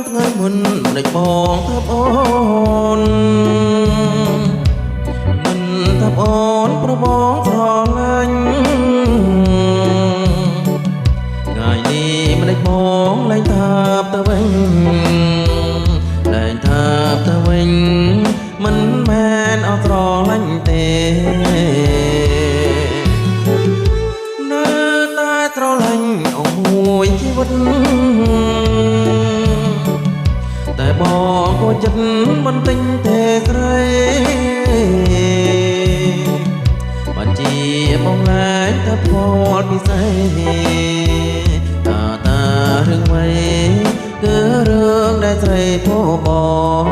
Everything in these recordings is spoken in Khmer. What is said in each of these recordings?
ថ្ងៃមុនដេចបងថាអូនមិនថាអូនប្របងស្រឡាញ់ថ្ងៃនេះមិនដេចបងលែងថាបទៅវិញលែងថាបទៅវិញមិនមែនអត់ស្រឡាញ់ទេនៅតែស្រឡាញ់អូនមួយជីវិតតែបងក៏ចិត្តមិនទិញទេស្រីបានជាបងលែងតែផលពិសេសតារឿងអ្វីគឺរឿងដែលស្រីពោបង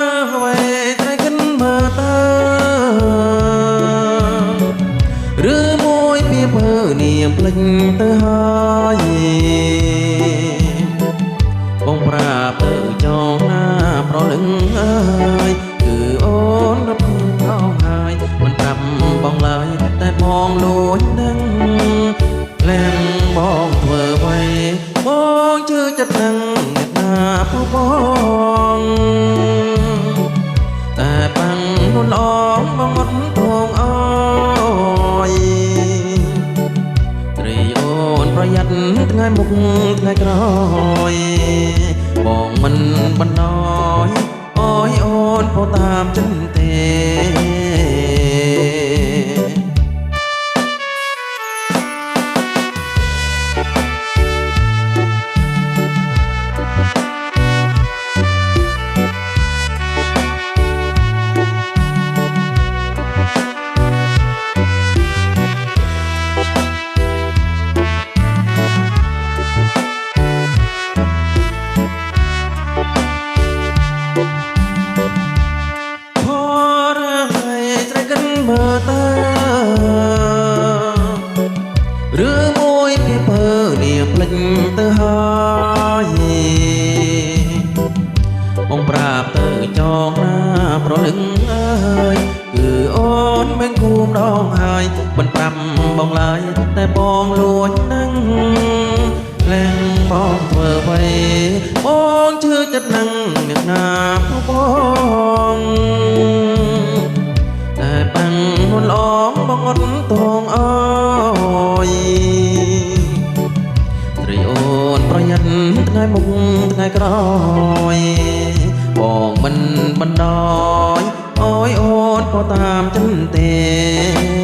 រឿងអ្វីស្រីគិនមើលទៅឬមួយពីពើនាងភ្លេចទៅហើយបងប្រាប់ទៅចងណាប្រលឹងអើយគឺអូនរត់ខោហើយមិនប្រាប់បងឡើយតែបងលួចដឹងលែងបងធ្វើអ្វីបងជឿចិត្តនឹងអ្នកណាបងតែបាំងនោះឡងបងអត់ទងអើយត្រីអូនប្រយ័ត្នថ្ងៃមុខថ្ងៃក្រោយបងមិនបណ្ដោយអូយអូនពោតាមចិនទេមើលទៅឬមួយពីពើនាងភ្លេចទៅហើយបងប្រាប់ទៅចងណាប្រលឹងអើយគឺអូនមិនគូម្ដងហើយមិនប្រាប់បងឡើយតែបងលួចនឹងលែងបងធ្វើអ្វីបងជឿចិត្តនឹងអ្នកណាបងតែបាំងនោះឡងបងអត់ទងអើយត្រីអូនប្រយ័ត្នថ្ងៃមុខថ្ងៃក្រោយបងមិនបណ្ដោយអូយអូនក៏តាមចិនទេ